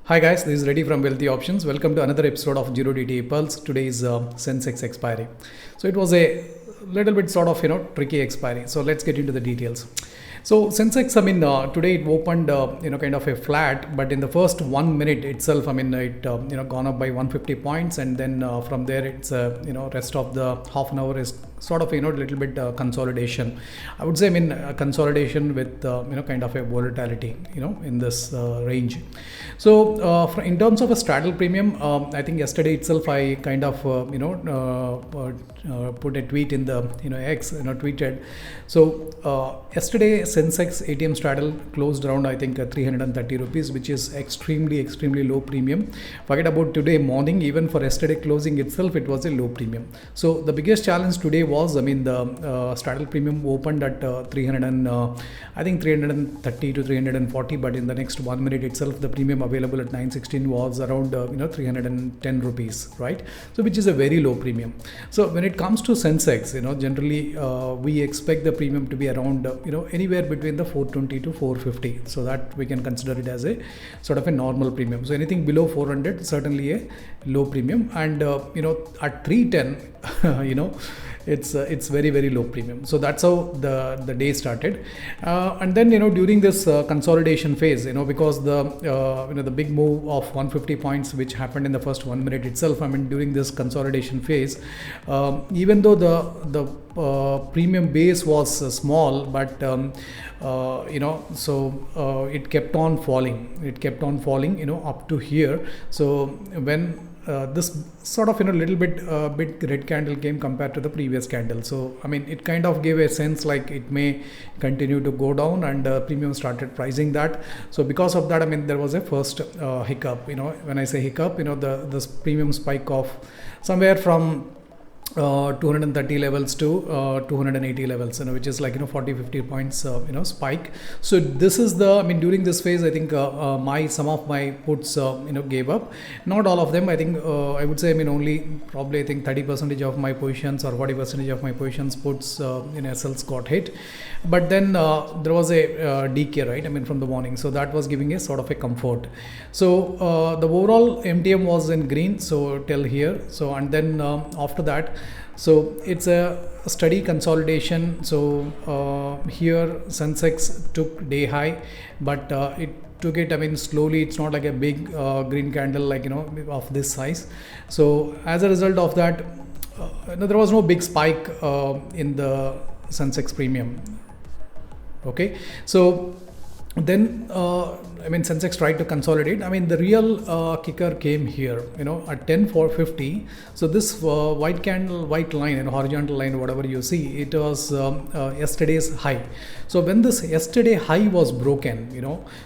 Hi guys, this is Reddy from Wealthy Options. Welcome to another episode of 0 DTA Pulse. Today is SENSEX Expiry. So it was a little bit sort of tricky expiry. So let's get into the details. So SENSEX, today it opened kind of a flat, but in the first 1 minute itself, it gone up by 150 points, and then from there it's rest of the half an hour is sort of little bit consolidation. I would say consolidation with kind of a volatility in this range. So in terms of a straddle premium, I think yesterday itself I kind of put a tweet in the X tweeted. So yesterday SENSEX ATM straddle closed around I think 330 rupees, which is extremely low premium. Forget about today morning, even for yesterday closing itself it was a low premium. So the biggest challenge today was the straddle premium opened at 330 to 340, but in the next 1 minute itself the premium available at 916 was around 310 rupees, right? So which is a very low premium. So when it comes to SENSEX, generally we expect the premium to be around anywhere between the 420 to 450, so that we can consider it as a sort of a normal premium. So anything below 400 certainly a low premium, and at 310 it's very low premium. So that's how the day started, and then during this consolidation phase, because the big move of 150 points which happened in the first 1 minute itself, during this consolidation phase, even though the premium base was small, but it kept on falling up to here. So when this sort of little bit big red candle came compared to the previous candle, so it kind of gave a sense like it may continue to go down, and premium started pricing that. So because of that, there was a first hiccup. When I say hiccup, this premium spike of somewhere from 230 levels to 280 levels, which is like 40-50 points spike. So this is the during this phase I think some of my puts gave up. Not all of them, I think I would say only probably I think 30% of my positions or 40% of my positions puts in SLs got hit. But then there was a decay, right, from the morning, so that was giving a sort of a comfort. So the overall MTM was in green, so till here. So and then after that, so it's a steady consolidation. So here SENSEX took day high, but it took it slowly. It's not like a big green candle like of this size. So as a result of that, there was no big spike in the SENSEX premium. Okay, so then SENSEX tried to consolidate. The real kicker came here, at 10,450. So this white line and horizontal line, whatever you see, it was yesterday's high. So when this yesterday high was broken,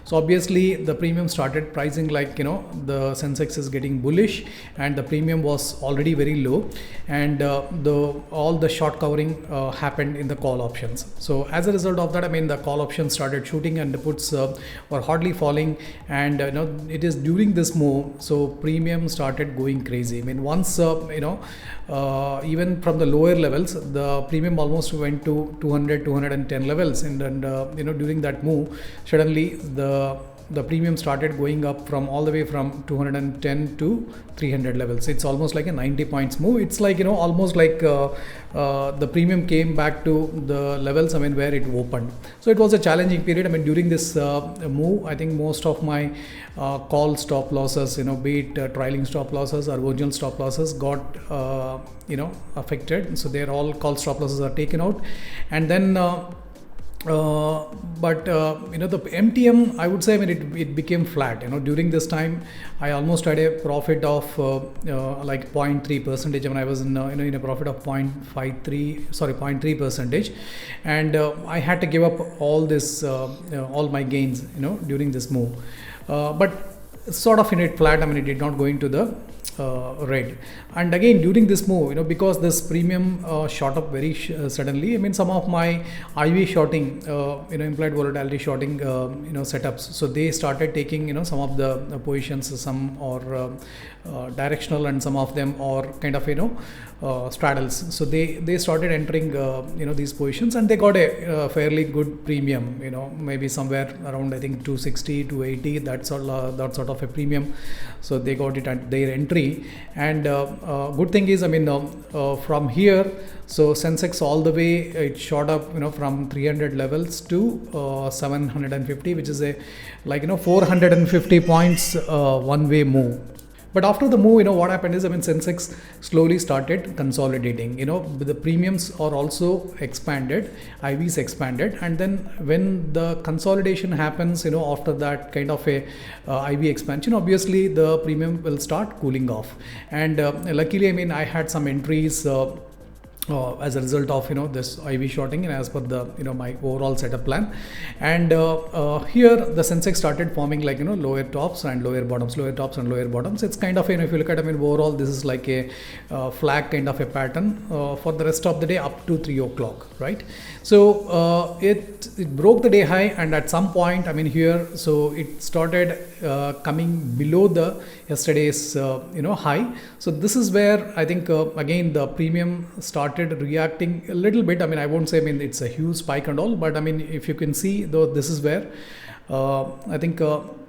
so obviously the premium started pricing like the SENSEX is getting bullish, and the premium was already very low, and all the short covering happened in the call options. So as a result of that, the call options started shooting, and the puts were hardly falling, and it is during this move, so premium started going crazy. Once even from the lower levels, the premium almost went to 210 levels, and during that move suddenly the premium started going up from all the way from 210 to 300 levels. It's almost like a 90 points move. It's like almost like the premium came back to the levels where it opened. So it was a challenging period. During this move, I think most of my call stop losses, be it trailing stop losses or original stop losses, got affected. So they're all call stop losses are taken out, and then the MTM, I would say it became flat. During this time I almost had a profit of like 0.3%, when I was in a profit of 0.3%, and I had to give up all this all my gains during this move, but sort of it flat. It did not go into the red. And again, during this move, because this premium shot up very suddenly, I mean, some of my IV shorting, implied volatility shorting, setups, so they started taking, some of the positions, some or directional, and some of them or kind of, straddles. So they started entering, these positions, and they got a fairly good premium, maybe somewhere around, I think, 260, 280, that sort of a premium. So they got it at their entry. And good thing is, I mean, from here, so Sensex all the way, it shot up, from 300 levels to 750, which is a 450 points one-way move. But after the move, what happened is, I mean, Sensex slowly started consolidating. The premiums are also expanded, IVs expanded, and then when the consolidation happens, after that kind of a IV expansion, obviously the premium will start cooling off. And luckily, I mean, I had some entries. As a result of this IV shorting, and as per the my overall setup plan. And here the Sensex started forming lower tops and lower bottoms, lower tops and lower bottoms. It's kind of if you look at, I mean, overall this is like a flag kind of a pattern for the rest of the day up to 3 o'clock, right? So it broke the day high, and at some point, I mean, here, so it started coming below the yesterday's high. So this is where I think again the premium started reacting a little bit. I mean, I won't say, I mean, it's a huge spike and all, but I mean, if you can see, though, this is where I think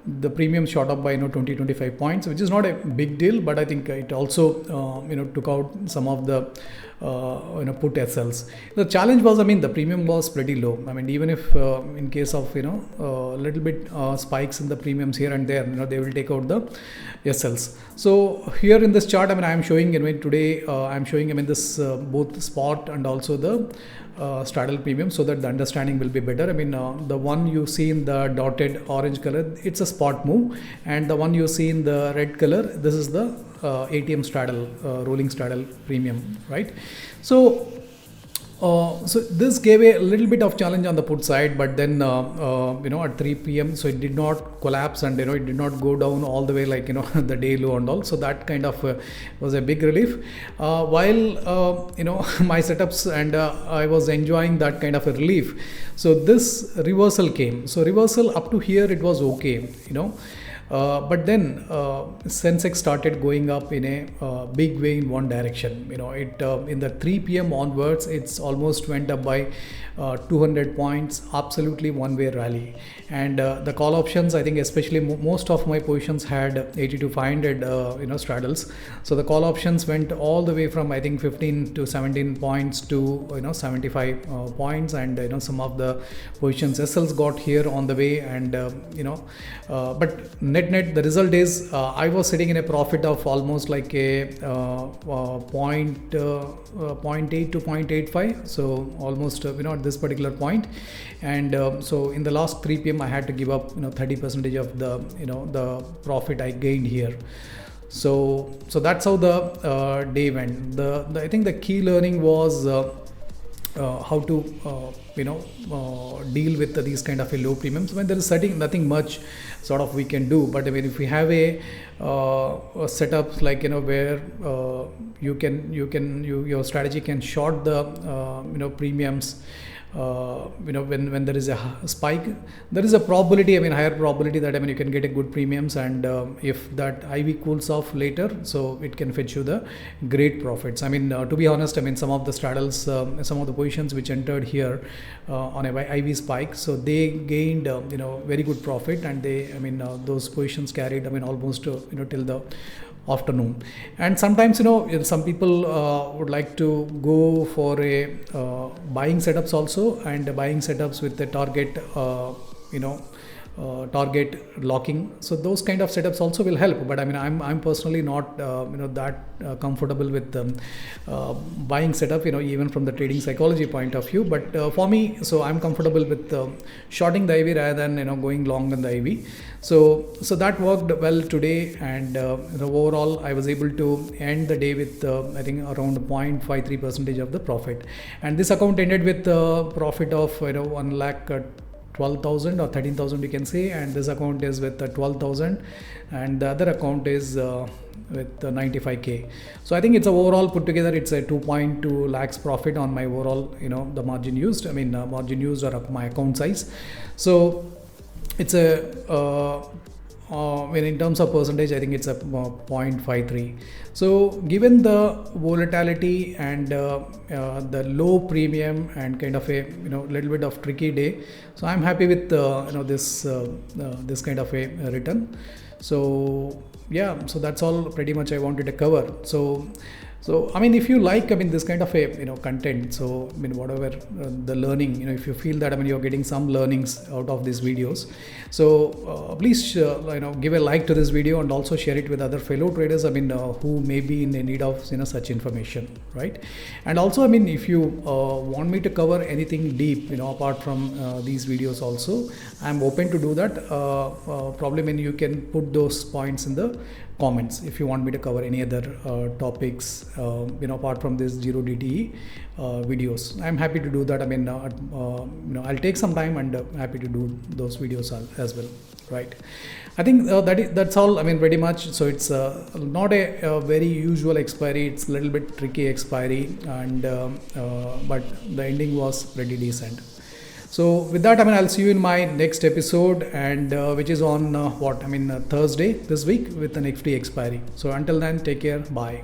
the premium shot up by 20-25 points, which is not a big deal, but I think it also took out some of the put SLs. The challenge was, I mean, the premium was pretty low. I mean, even if in case of little bit spikes in the premiums here and there, they will take out the SLs. So here in this chart, I mean, I am showing, today I am showing, I mean, this both spot and also the straddle premium, so that the understanding will be better. I mean, the one you see in the dotted orange color, it's a spot move, and the one you see in the red color, this is the ATM straddle, rolling straddle premium, right? So so this gave a little bit of challenge on the put side, but then at 3 p.m. so it did not collapse, and it did not go down all the way like the day low and all. So that kind of was a big relief. While my setups, and I was enjoying that kind of a relief. So this reversal came. So reversal up to here, it was okay, but then Sensex started going up in a big way in one direction. It in the 3 p.m. onwards, it's almost went up by 200 points, absolutely one-way rally. And the call options, I think especially most of my positions had 80 to 500 straddles. So the call options went all the way from, I think, 15 to 17 points to 75 points, and some of the positions SLs got here on the way. And but net the result is I was sitting in a profit of almost like a 0.8 to 0.85, so almost at this particular point. And so in the last 3 p.m. I had to give up 30% of the the profit I gained here. So that's how the day went. I think the key learning was how to deal with these kind of a low premiums when there is nothing much sort of we can do. But I mean, if we have a setup like where your strategy can short the premiums. When there is a spike, there is a probability, higher probability that you can get a good premiums, and if that IV cools off later, so it can fetch you the great profits. To be honest, some of the straddles, some of the positions which entered here on a IV spike, so they gained very good profit, and they those positions carried almost till the afternoon. And sometimes some people would like to go for a buying setups also, and buying setups with the target target locking. So those kind of setups also will help, but I'm personally not that comfortable with buying setup, even from the trading psychology point of view. But for me, so I'm comfortable with shorting the IV rather than going long on the IV. So that worked well today, and overall I was able to end the day with I think around 0.53% of the profit, and this account ended with profit of 1 lakh 12,000 or 13,000 you can say, and this account is with 12,000, and the other account is with 95k. So I think it's a overall put together, it's a 2.2 lakhs profit on my overall, the margin used, margin used or my account size. So it's a in terms of percentage, I think it's a 0.53. So given the volatility and the low premium and kind of a little bit of tricky day, so I'm happy with this kind of a return. So yeah, so that's all pretty much I wanted to cover. So if you like this kind of a content, so whatever the learning, if you feel that you're getting some learnings out of these videos, so please give a like to this video and also share it with other fellow traders who may be in need of such information, right? And also if you want me to cover anything deep apart from these videos also, I'm open to do that. Probably you can put those points in the comments if you want me to cover any other topics apart from this 0 DTE videos. I'm happy to do that. I'll take some time and happy to do those videos as well, right? I think that's all pretty much. So it's not a very usual expiry, it's a little bit tricky expiry, and but the ending was pretty decent. So with that, I'll see you in my next episode, and which is on Thursday this week with the Nifty expiry. So until then, take care. Bye.